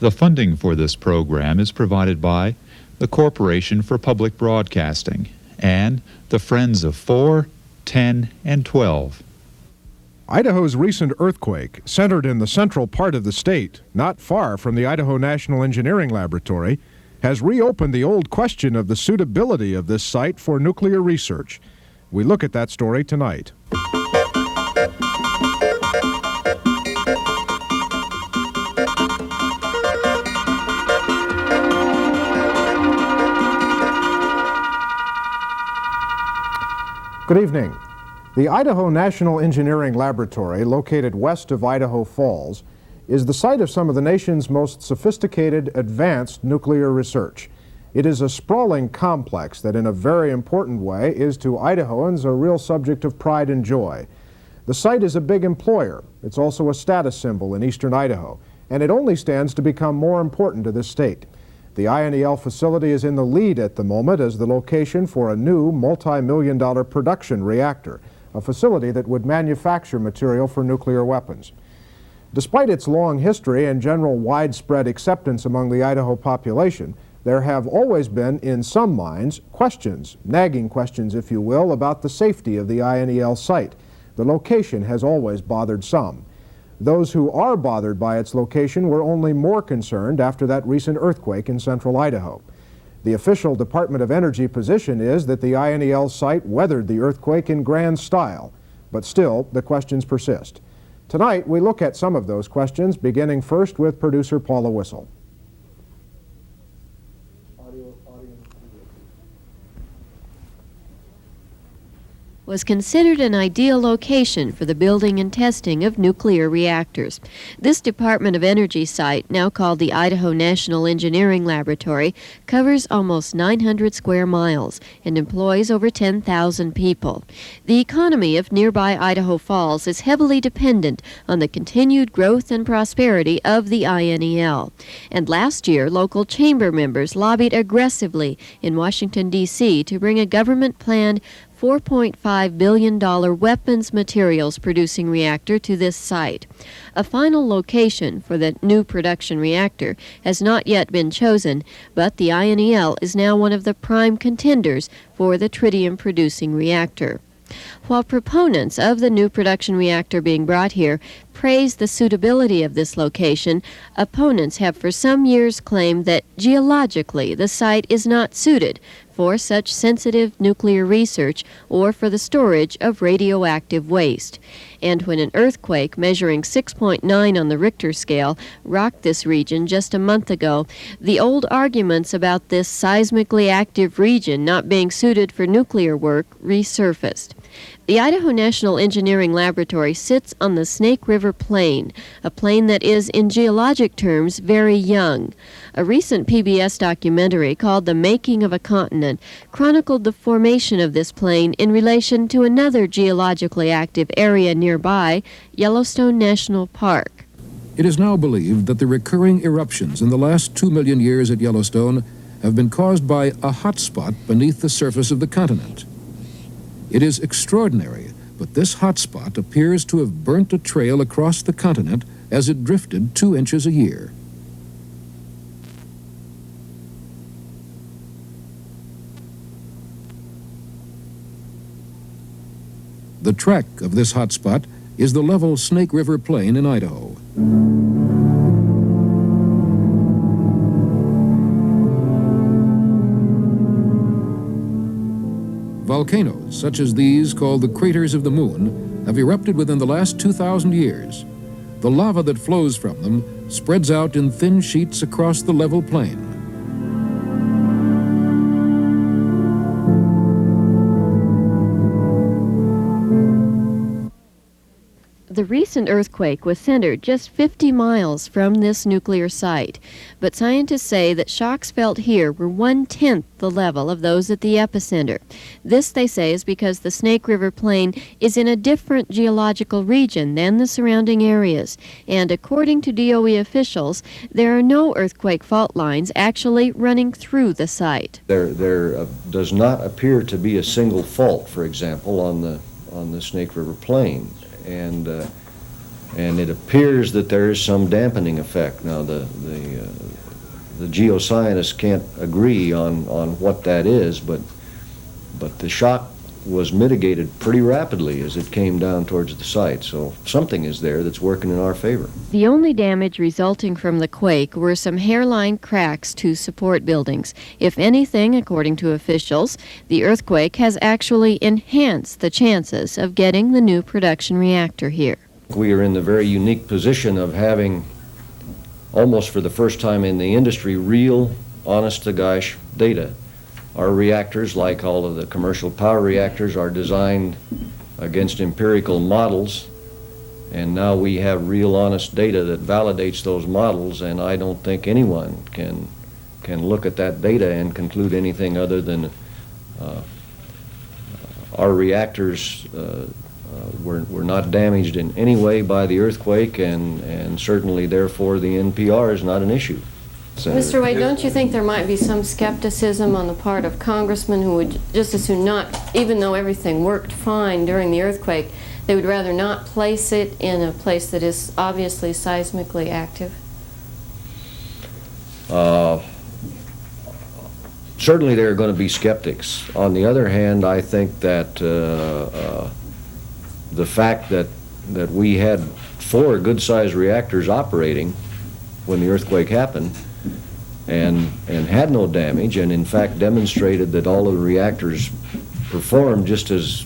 The funding for this program is provided by the Corporation for Public Broadcasting and the Friends of 4, 10, and 12. Idaho's recent earthquake, centered in the central part of the state, not far from the Idaho National Engineering Laboratory, has reopened the old question of the suitability of this site for nuclear research. We look at that story tonight. Good evening. The Idaho National Engineering Laboratory, located west of Idaho Falls, is the site of some of the nation's most sophisticated, advanced nuclear research. It is a sprawling complex that in a very important way is to Idahoans a real subject of pride and joy. The site is a big employer. It's also a status symbol in eastern Idaho, and it only stands to become more important to this state. The INEL facility is in the lead at the moment as the location for a new multi-million-dollar production reactor, a facility that would manufacture material for nuclear weapons. Despite its long history and general widespread acceptance among the Idaho population, there have always been, in some minds, questions, nagging questions, if you will, about the safety of the INEL site. The location has always bothered some. Those who are bothered by its location were only more concerned after that recent earthquake in central Idaho. The official Department of Energy position is that the INEL site weathered the earthquake in grand style, but still the questions persist. Tonight we look at some of those questions, beginning first with producer Paula Whistle. Was considered an ideal location for the building and testing of nuclear reactors. This Department of Energy site, now called the Idaho National Engineering Laboratory, covers almost 900 square miles and employs over 10,000 people. The economy of nearby Idaho Falls is heavily dependent on the continued growth and prosperity of the INEL. And last year, local chamber members lobbied aggressively in Washington, D.C. to bring a government-planned $4.5 billion weapons materials producing reactor to this site. A final location for the new production reactor has not yet been chosen, but the INEL is now one of the prime contenders for the tritium producing reactor. While proponents of the new production reactor being brought here praise the suitability of this location, opponents have for some years claimed that geologically the site is not suited for such sensitive nuclear research or for the storage of radioactive waste. And when an earthquake measuring 6.9 on the Richter scale rocked this region just a month ago, the old arguments about this seismically active region not being suited for nuclear work resurfaced. The Idaho National Engineering Laboratory sits on the Snake River Plain, a plain that is, in geologic terms, very young. A recent PBS documentary called The Making of a Continent chronicled the formation of this plain in relation to another geologically active area nearby, Yellowstone National Park. It is now believed that the recurring eruptions in the last 2 million years at Yellowstone have been caused by a hot spot beneath the surface of the continent. It is extraordinary, but this hot spot appears to have burnt a trail across the continent as it drifted 2 inches a year. The track of this hot spot is the level Snake River Plain in Idaho. Volcanoes, such as these called the craters of the moon, have erupted within the last 2,000 years. The lava that flows from them spreads out in thin sheets across the level plain. The recent earthquake was centered just 50 miles from this nuclear site, but scientists say that shocks felt here were 1/10 the level of those at the epicenter. This, they say, is because the Snake River Plain is in a different geological region than the surrounding areas, and according to DOE officials, there are no earthquake fault lines actually running through the site. There does not appear to be a single fault, for example, on the Snake River Plain. And And it appears that there is some dampening effect. Now, the geoscientists can't agree on what that is, but the shock was mitigated pretty rapidly as it came down towards the site. So something is there that's working in our favor. The only damage resulting from the quake were some hairline cracks to support buildings. If anything, according to officials, the earthquake has actually enhanced the chances of getting the new production reactor here. We are in the very unique position of having, almost for the first time in the industry, real, honest-to-gosh data. Our reactors, like all of the commercial power reactors, are designed against empirical models, and now we have real, honest data that validates those models, and I don't think anyone can look at that data and conclude anything other than our reactors were not damaged in any way by the earthquake, and certainly, therefore, the NPR is not an issue. Mr. Wade, don't you think there might be some skepticism on the part of congressmen who would just as soon not, even though everything worked fine during the earthquake, they would rather not place it in a place that is obviously seismically active? Certainly there are going to be skeptics. On the other hand, I think that the fact that we had 4 good-sized reactors operating when the earthquake happened and had no damage, and in fact demonstrated that all of the reactors performed just as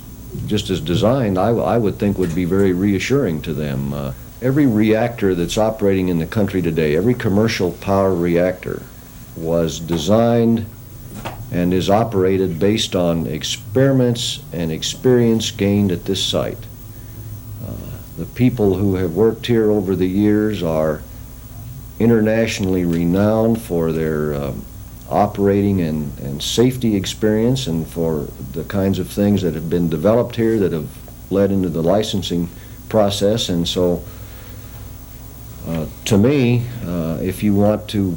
designed, I would think would be very reassuring to them. Every reactor that's operating in the country today, every commercial power reactor, was designed and is operated based on experiments and experience gained at this site. The people who have worked here over the years are internationally renowned for their operating and safety experience, and for the kinds of things that have been developed here that have led into the licensing process. And so to me, if you want to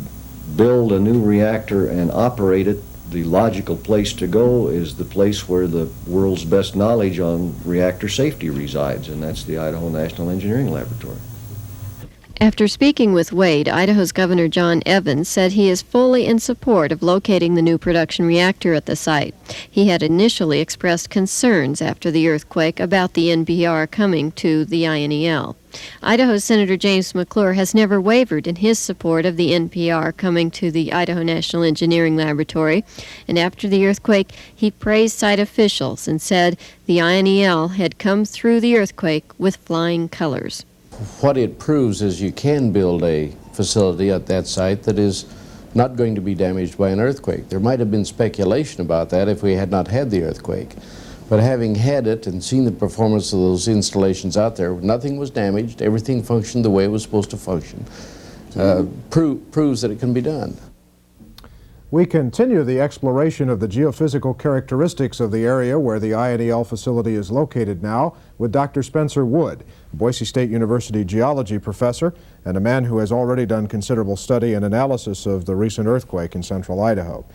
build a new reactor and operate it, the logical place to go is the place where the world's best knowledge on reactor safety resides, and that's the Idaho National Engineering Laboratory. After speaking with Wade, Idaho's Governor John Evans said he is fully in support of locating the new production reactor at the site. He had initially expressed concerns after the earthquake about the NPR coming to the INEL. Idaho's Senator James McClure has never wavered in his support of the NPR coming to the Idaho National Engineering Laboratory, and after the earthquake, he praised site officials and said the INEL had come through the earthquake with flying colors. What it proves is you can build a facility at that site that is not going to be damaged by an earthquake. There might have been speculation about that if we had not had the earthquake. But having had it and seen the performance of those installations out there, nothing was damaged, everything functioned the way it was supposed to function. Proves that it can be done. We continue the exploration of the geophysical characteristics of the area where the INEL facility is located now with Dr. Spencer Wood, Boise State University geology professor and a man who has already done considerable study and analysis of the recent earthquake in central Idaho.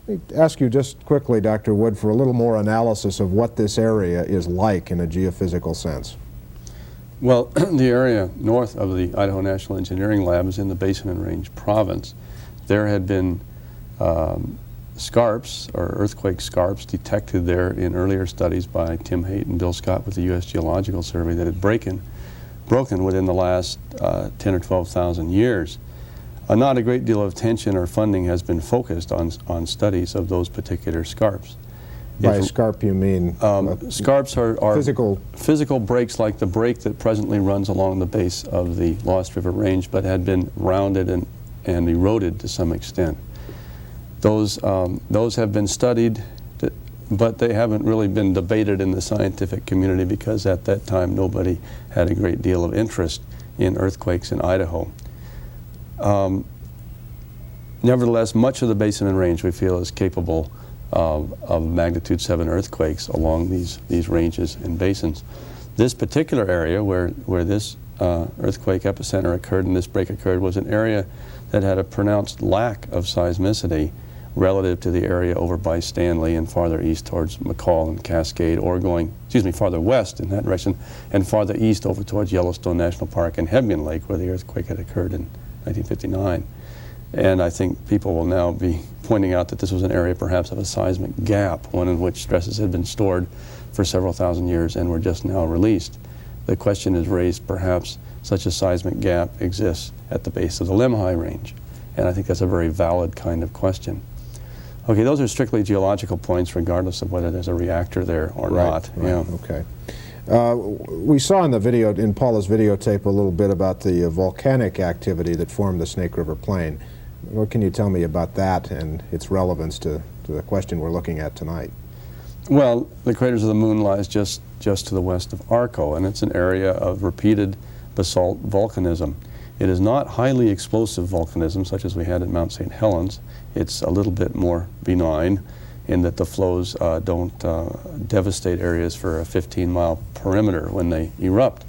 Let me ask you just quickly, Dr. Wood, for a little more analysis of what this area is like in a geophysical sense. Well, the area north of the Idaho National Engineering Lab is in the Basin and Range Province. There had been scarps, or earthquake scarps, detected there in earlier studies by Tim Haight and Bill Scott with the U.S. Geological Survey that had broken within the last 10 or 12,000 years. Not a great deal of attention or funding has been focused on studies of those particular scarps. By scarp you mean? Scarps are physical breaks, like the break that presently runs along the base of the Lost River Range, but had been rounded and eroded to some extent. Those have been studied, but they haven't really been debated in the scientific community because at that time nobody had a great deal of interest in earthquakes in Idaho. Nevertheless, much of the Basin and Range we feel is capable of magnitude 7 earthquakes along these ranges and basins. This particular area where this earthquake epicenter occurred and this break occurred was an area that had a pronounced lack of seismicity relative to the area over by Stanley and farther east towards McCall and Cascade, or going, farther west in that direction, and farther east over towards Yellowstone National Park and Hebgen Lake, where the earthquake had occurred in 1959. And I think people will now be pointing out that this was an area perhaps of a seismic gap, one in which stresses had been stored for several thousand years and were just now released. The question is raised, perhaps such a seismic gap exists at the base of the Lemhi Range. And I think that's a very valid kind of question. Okay, those are strictly geological points, regardless of whether there's a reactor there or not. Right. Yeah. Okay. We saw in the video, in Paula's videotape, a little bit about the volcanic activity that formed the Snake River Plain. What can you tell me about that and its relevance to the question we're looking at tonight? Well, the Craters of the Moon lies just to the west of Arco, and it's an area of repeated basalt volcanism. It is not highly explosive volcanism, such as we had at Mount St. Helens. It's a little bit more benign in that the flows don't devastate areas for a 15-mile perimeter when they erupt.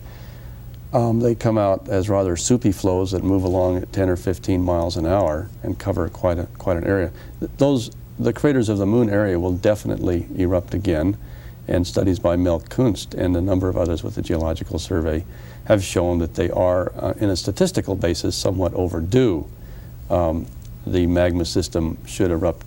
They come out as rather soupy flows that move along at 10 or 15 miles an hour and cover quite an area. The Craters of the Moon area will definitely erupt again, and studies by Mel Kunst and a number of others with the Geological Survey have shown that they are, in a statistical basis, somewhat overdue. The magma system should erupt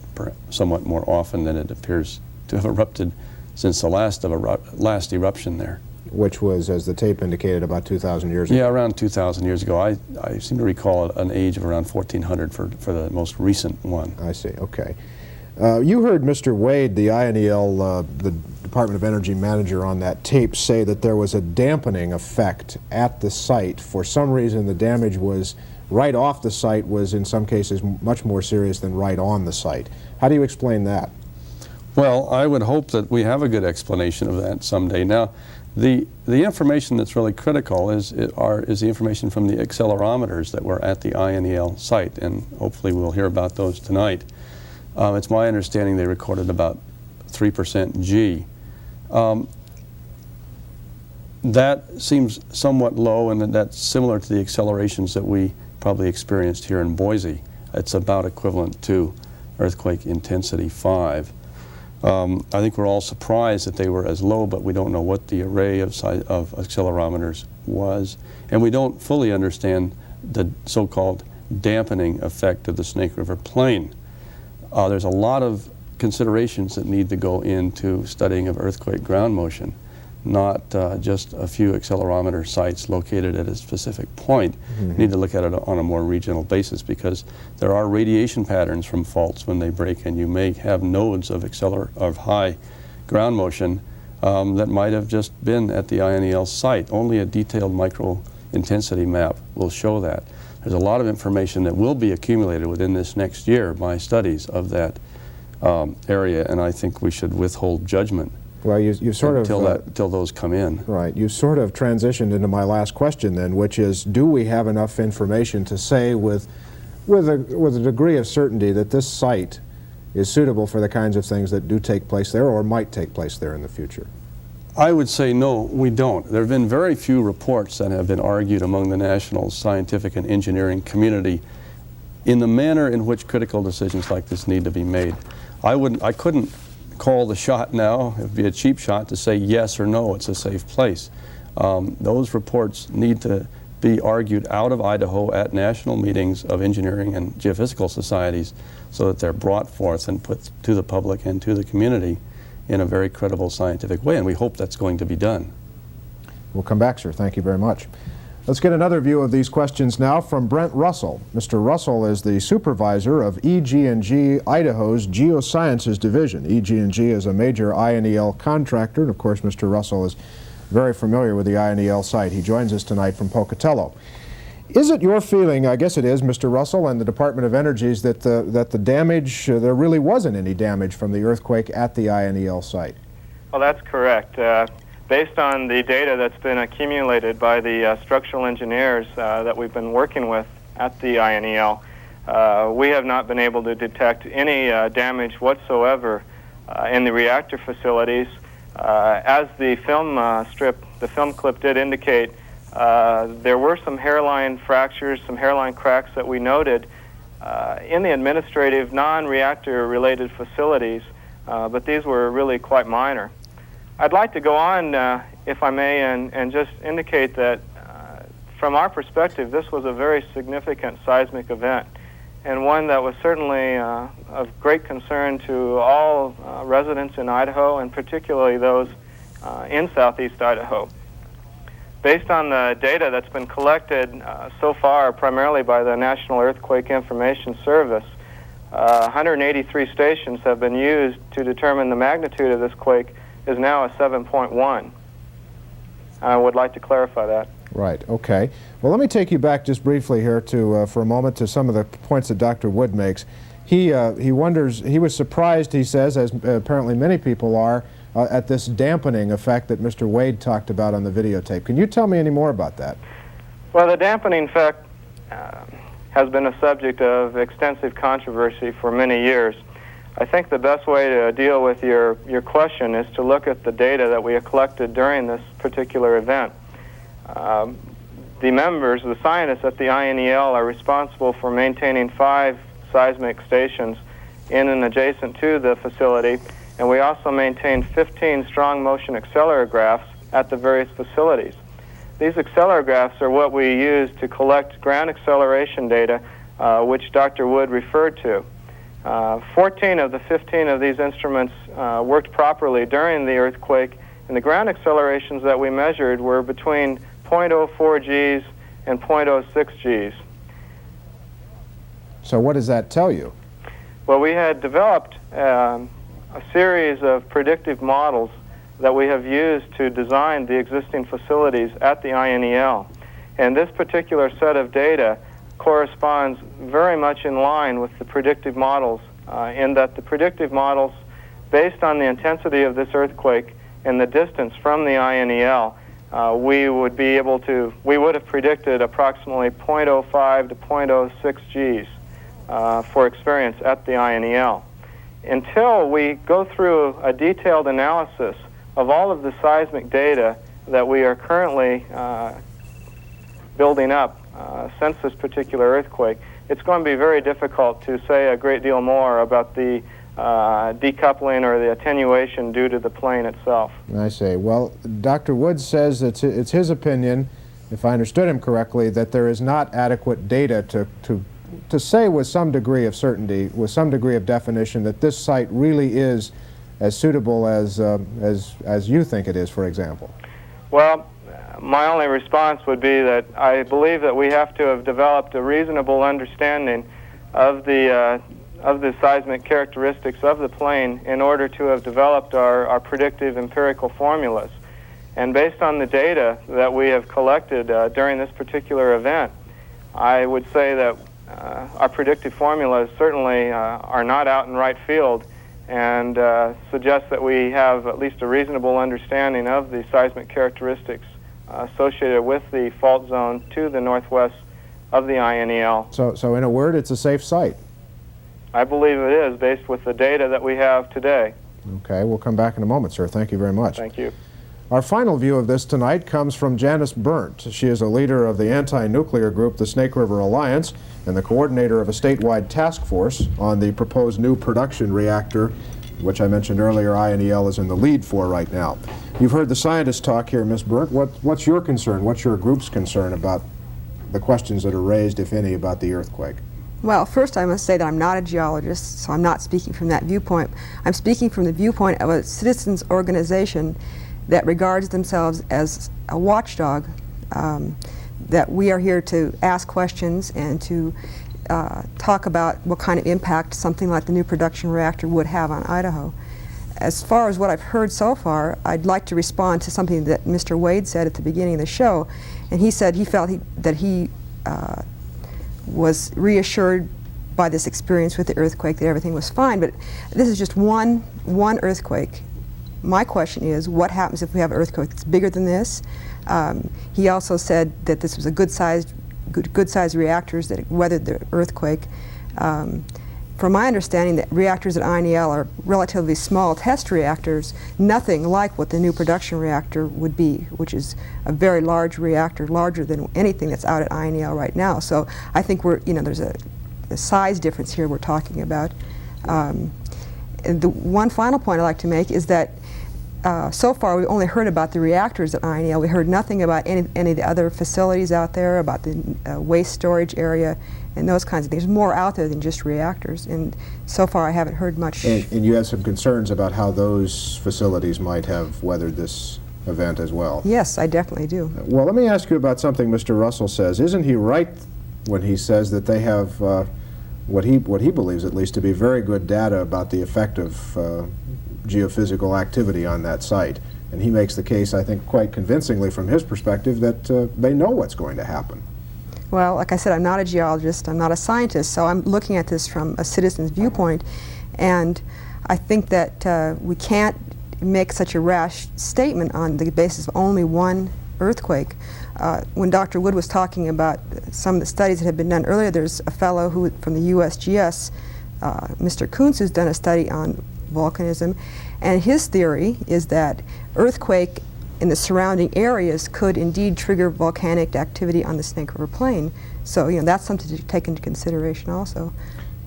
somewhat more often than it appears to have erupted since the last eruption there. Which was, as the tape indicated, about 2,000 years ago. Yeah, around 2,000 years ago. I seem to recall an age of around 1,400 for the most recent one. I see, okay. You heard Mr. Wade, the INEL, the Department of Energy manager on that tape, say that there was a dampening effect at the site. For some reason, the damage was right off the site was in some cases much more serious than right on the site. How do you explain that? Well, I would hope that we have a good explanation of that someday. Now, the information that's really critical is the information from the accelerometers that were at the INEL site, and hopefully we'll hear about those tonight. It's my understanding they recorded about 3% G. That seems somewhat low, and that's similar to the accelerations that we probably experienced here in Boise. It's about equivalent to earthquake intensity 5. I think we're all surprised that they were as low, but we don't know what the array of accelerometers was, and we don't fully understand the so-called dampening effect of the Snake River Plain. There's a lot of considerations that need to go into studying of earthquake ground motion, not just a few accelerometer sites located at a specific point. Mm-hmm. We need to look at it on a more regional basis, because there are radiation patterns from faults when they break, and you may have nodes of high ground motion that might have just been at the INEL site. Only a detailed micro-intensity map will show that. There's a lot of information that will be accumulated within this next year by studies of that area, and I think we should withhold judgment. Well, you sort until those come in. Right. You sort of transitioned into my last question then, which is, do we have enough information to say with a degree of certainty that this site is suitable for the kinds of things that do take place there or might take place there in the future? I would say no, we don't. There have been very few reports that have been argued among the national scientific and engineering community in the manner in which critical decisions like this need to be made. I couldn't call the shot now. It would be a cheap shot to say yes or no, it's a safe place. Those reports need to be argued out of Idaho at national meetings of engineering and geophysical societies so that they're brought forth and put to the public and to the community in a very credible scientific way, and we hope that's going to be done. We'll come back, sir. Thank you very much. Let's get another view of these questions now from Brent Russell. Mr. Russell is the supervisor of EG&G Idaho's Geosciences Division. EG&G is a major INEL contractor, and of course Mr. Russell is very familiar with the INEL site. He joins us tonight from Pocatello. Is it your feeling, I guess it is, Mr. Russell and the Department of Energy, that the damage, there really wasn't any damage from the earthquake at the INEL site? Well, that's correct. Based on the data that's been accumulated by the structural engineers that we've been working with at the INEL, we have not been able to detect any damage whatsoever in the reactor facilities. As the film clip did indicate, there were some hairline fractures, some hairline cracks that we noted, in the administrative non-reactor related facilities, but these were really quite minor. I'd like to go on, if I may, and just indicate that from our perspective, this was a very significant seismic event, and one that was certainly of great concern to all residents in Idaho, and particularly those in southeast Idaho. Based on the data that's been collected so far, primarily by the National Earthquake Information Service, 183 stations have been used to determine the magnitude of this quake is now a 7.1. I would like to clarify that. Right, okay. Well, let me take you back just briefly here to, for a moment, to some of the points that Dr. Wood makes. He wonders, he was surprised, he says, as apparently many people are, at this dampening effect that Mr. Wade talked about on the videotape. Can you tell me any more about that? Well, the dampening effect has been a subject of extensive controversy for many years. I think the best way to deal with your question is to look at the data that we have collected during this particular event. The members, the scientists at the INEL, are responsible for maintaining 5 seismic stations in and adjacent to the facility, and we also maintain 15 strong motion accelerographs at the various facilities. These accelerographs are what we use to collect ground acceleration data, which Dr. Wood referred to. 14 of the 15 of these instruments worked properly during the earthquake, and the ground accelerations that we measured were between 0.04 Gs and 0.06 Gs. So what does that tell you? Well, we had developed a series of predictive models that we have used to design the existing facilities at the INEL. And this particular set of data corresponds very much in line with the predictive models, in that the predictive models, based on the intensity of this earthquake and the distance from the INEL, we would have predicted approximately 0.05 to 0.06 Gs for experience at the INEL. Until we go through a detailed analysis of all of the seismic data that we are currently building up since this particular earthquake, it's going to be very difficult to say a great deal more about the decoupling or the attenuation due to the plane itself. I see. Well, Dr. Woods says it's his opinion, if I understood him correctly, that there is not adequate data to say with some degree of certainty, with some degree of definition, that this site really is as suitable as you think it is, for example. Well, my only response would be that I believe that we have to have developed a reasonable understanding of the seismic characteristics of the plane in order to have developed our predictive empirical formulas. And based on the data that we have collected during this particular event, I would say that our predictive formulas certainly are not out in right field, and suggest that we have at least a reasonable understanding of the seismic characteristics associated with the fault zone to the northwest of the INEL. So in a word, it's a safe site? I believe it is, based with the data that we have today. Okay, we'll come back in a moment, sir. Thank you very much. Thank you. Our final view of this tonight comes from Janice Berndt. She is a leader of the anti-nuclear group, the Snake River Alliance, and the coordinator of a statewide task force on the proposed new production reactor, which I mentioned earlier INEL is in the lead for right now. You've heard the scientists talk here, Ms. Berndt. What's your concern? What's your group's concern about the questions that are raised, if any, about the earthquake? Well, first I must say that I'm not a geologist, so I'm not speaking from that viewpoint. I'm speaking from the viewpoint of a citizens organization that regards themselves as a watchdog, that we are here to ask questions and to talk about what kind of impact something like the new production reactor would have on Idaho. As far as what I've heard so far, I'd like to respond to something that Mr. Wade said at the beginning of the show, and he said he felt that he was reassured by this experience with the earthquake that everything was fine, but this is just one earthquake. My question is, what happens if we have an earthquake that's bigger than this? He also said that this was a good-sized reactors that weathered the earthquake. From my understanding, the reactors at INEL are relatively small test reactors, nothing like what the new production reactor would be, which is a very large reactor, larger than anything that's out at INEL right now. So I think there's size difference here we're talking about. And the one final point I'd like to make is that so far we've only heard about the reactors at INL. We heard nothing about any of the other facilities out there, about the waste storage area and those kinds of things. There's more out there than just reactors, and so far I haven't heard much. And you have some concerns about how those facilities might have weathered this event as well. Yes, I definitely do. Well, let me ask you about something Mr. Russell says. Isn't he right when he says that they have what he believes at least to be very good data about the effect of geophysical activity on that site? And he makes the case, I think, quite convincingly from his perspective that they know what's going to happen. Well, like I said, I'm not a geologist, I'm not a scientist, so I'm looking at this from a citizen's viewpoint, and I think that we can't make such a rash statement on the basis of only one earthquake. When Dr. Wood was talking about some of the studies that have been done earlier, there's a fellow who from the USGS, Mr. Kuntz, who's done a study on volcanism, and his theory is that earthquake in the surrounding areas could indeed trigger volcanic activity on the Snake River Plain. So, you know, that's something to take into consideration also.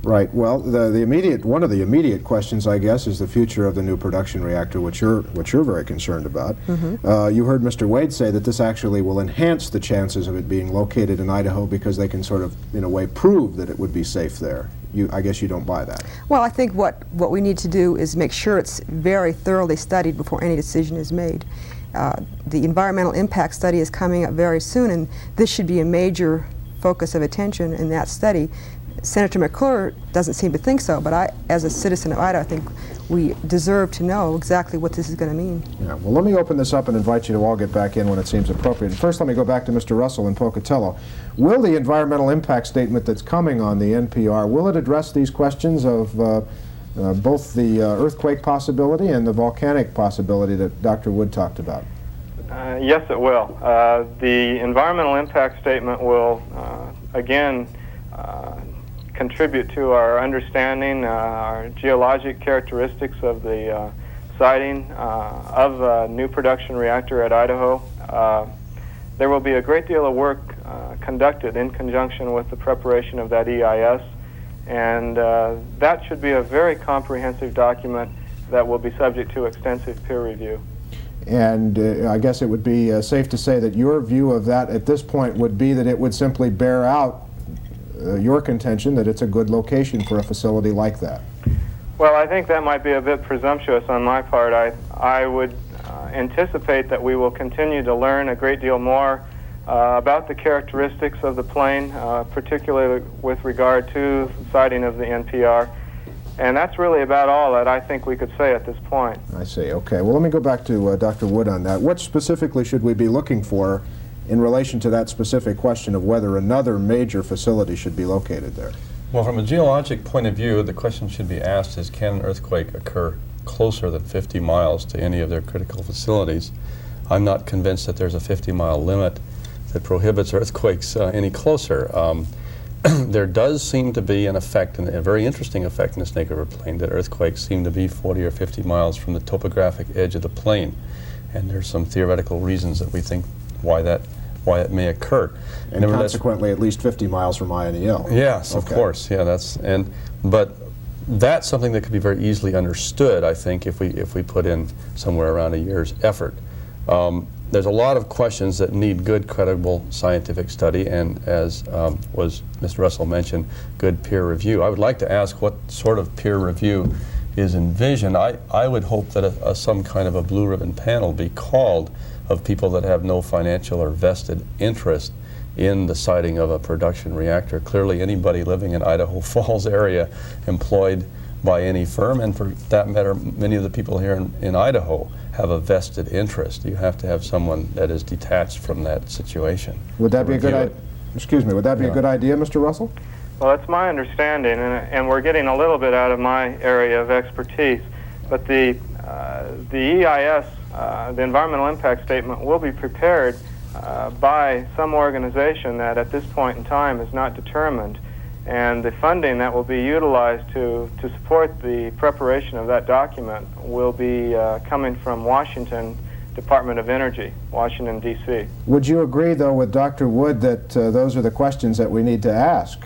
Right. Well, one of the immediate questions, I guess, is the future of the new production reactor, which you're very concerned about. You heard Mr. Wade say that this actually will enhance the chances of it being located in Idaho because they can sort of, in a way, prove that it would be safe there. I guess you don't buy that. Well, I think what we need to do is make sure it's very thoroughly studied before any decision is made. The environmental impact study is coming up very soon, and this should be a major focus of attention in that study. Senator McClure doesn't seem to think so, but I, as a citizen of Idaho, I think we deserve to know exactly what this is going to mean. Yeah, well, let me open this up and invite you to all get back in when it seems appropriate. First, let me go back to Mr. Russell in Pocatello. Will the environmental impact statement that's coming on the NPR, will it address these questions of both the earthquake possibility and the volcanic possibility that Dr. Wood talked about? Yes, it will. The environmental impact statement will, again, contribute to our understanding, our geologic characteristics of the siting of a new production reactor at Idaho. There will be a great deal of work conducted in conjunction with the preparation of that EIS, and that should be a very comprehensive document that will be subject to extensive peer review. And I guess it would be safe to say that your view of that at this point would be that it would simply bear out your contention that it's a good location for a facility like that. Well, I think that might be a bit presumptuous on my part. I would anticipate that we will continue to learn a great deal more about the characteristics of the plain, particularly with regard to the siting of the NPR. And that's really about all that I think we could say at this point. I see. Okay. Well, let me go back to Dr. Wood on that. What specifically should we be looking for in relation to that specific question of whether another major facility should be located there? Well, from a geologic point of view, the question should be asked is, can an earthquake occur closer than 50 miles to any of their critical facilities? I'm not convinced that there's a 50-mile limit that prohibits earthquakes any closer. There does seem to be an effect, a very interesting effect in the Snake River Plain, that earthquakes seem to be 40 or 50 miles from the topographic edge of the plain. And there's some theoretical reasons that we think why it may occur. And consequently at least 50 miles from INEL. Yes, okay. Of course. Yeah, but that's something that could be very easily understood, I think, if we put in somewhere around a year's effort. There's a lot of questions that need good, credible scientific study, and as was Mr. Russell mentioned, good peer review. I would like to ask what sort of peer review is envisioned. I would hope that some kind of a blue ribbon panel be called of people that have no financial or vested interest in the siting of a production reactor. Clearly anybody living in Idaho Falls area employed by any firm, and for that matter, many of the people here in Idaho have a vested interest. You have to have someone that is detached from that situation. Would that be a good idea? Excuse me, would that be a good idea, Mr. Russell? Well, that's my understanding, and we're getting a little bit out of my area of expertise, but the EIS, the environmental impact statement, will be prepared by some organization that at this point in time is not determined, and the funding that will be utilized to support the preparation of that document will be coming from Washington Department of Energy, Washington, D.C. Would you agree, though, with Dr. Wood that those are the questions that we need to ask?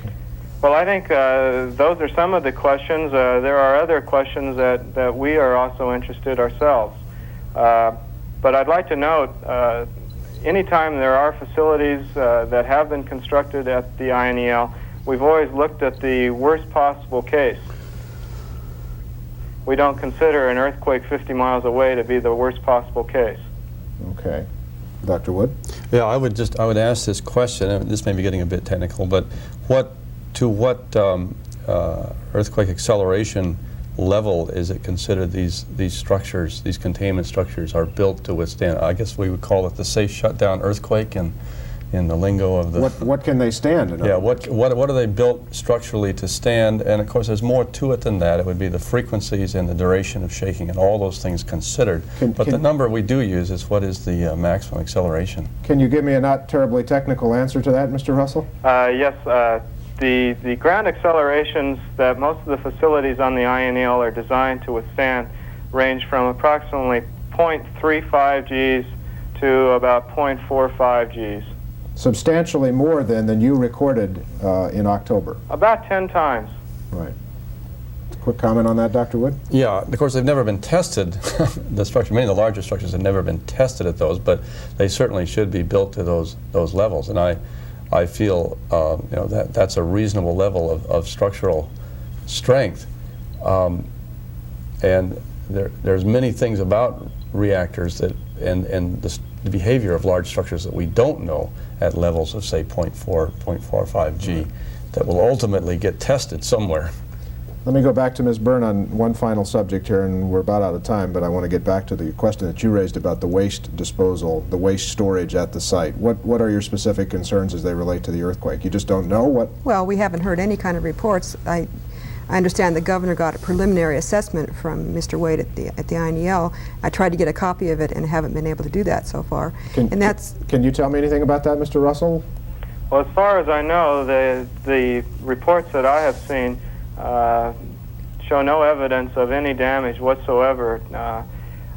Well, I think those are some of the questions. There are other questions that we are also interested ourselves. But I'd like to note, anytime there are facilities that have been constructed at the INEL, we've always looked at the worst possible case. We don't consider an earthquake 50 miles away to be the worst possible case. Okay. Dr. Wood? Yeah, I would ask this question, and this may be getting a bit technical, but what earthquake acceleration level is it considered these structures, these containment structures, are built to withstand? I guess we would call it the safe shutdown earthquake in the lingo of the... What can they stand? Yeah, what are they built structurally to stand? And of course there's more to it than that. It would be the frequencies and the duration of shaking and all those things considered. But the number we do use is what is the maximum acceleration. Can you give me a not terribly technical answer to that, Mr. Russell? Yes. The ground accelerations that most of the facilities on the INEL are designed to withstand range from approximately 0.35 Gs to about 0.45 Gs. Substantially more than you recorded in October. About 10 times. Right. Quick comment on that, Dr. Wood? Yeah, of course they've never been tested. The structure, many of the larger structures have never been tested at those, but they certainly should be built to those levels. And I feel that's a reasonable level of structural strength. And there's many things about reactors that and the behavior of large structures that we don't know at levels of say 0.4, 0.45 G that will ultimately get tested somewhere. Let me go back to Ms. Byrne on one final subject here, and we're about out of time, but I want to get back to the question that you raised about the waste disposal, the waste storage at the site. What are your specific concerns as they relate to the earthquake? You just don't know what? Well, we haven't heard any kind of reports. I understand the governor got a preliminary assessment from Mr. Wade at the INEL. I tried to get a copy of it and haven't been able to do that so far. Can you tell me anything about that, Mr. Russell? Well, as far as I know, the reports that I have seen show no evidence of any damage whatsoever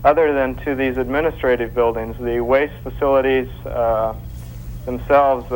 other than to these administrative buildings. The waste facilities themselves,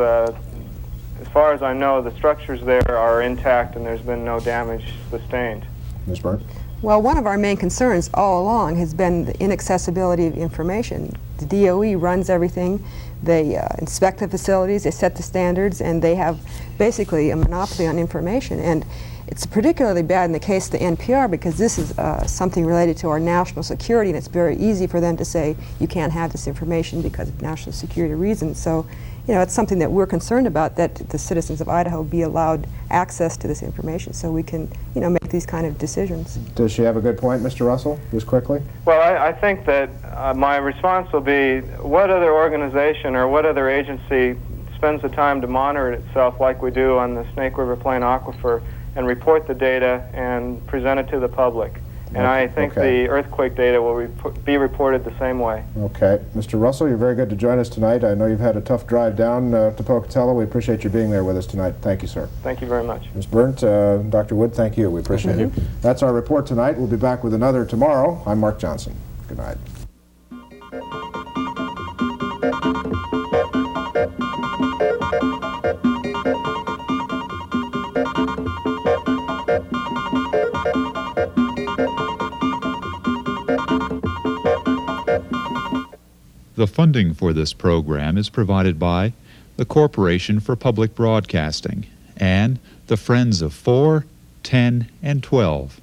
as far as I know, the structures there are intact and there's been no damage sustained. Ms. Byrne? Well, one of our main concerns all along has been the inaccessibility of information. The DOE runs everything. They inspect the facilities, they set the standards, and they have basically a monopoly on information. And it's particularly bad in the case of the NPR because this is something related to our national security, and it's very easy for them to say you can't have this information because of national security reasons. So, you know, it's something that we're concerned about, that the citizens of Idaho be allowed access to this information so we can, you know, make these kind of decisions. Does she have a good point, Mr. Russell, just quickly? Well, I think that my response will be, what other organization or what other agency spends the time to monitor itself like we do on the Snake River Plain Aquifer and report the data and present it to the public? And I think the earthquake data will be reported the same way. Okay. Mr. Russell, you're very good to join us tonight. I know you've had a tough drive down to Pocatello. We appreciate you being there with us tonight. Thank you, sir. Thank you very much. Ms. Berndt, Dr. Wood, thank you. We appreciate it. That's our report tonight. We'll be back with another tomorrow. I'm Mark Johnson. Good night. The funding for this program is provided by the Corporation for Public Broadcasting and the Friends of 4, 10, and 12.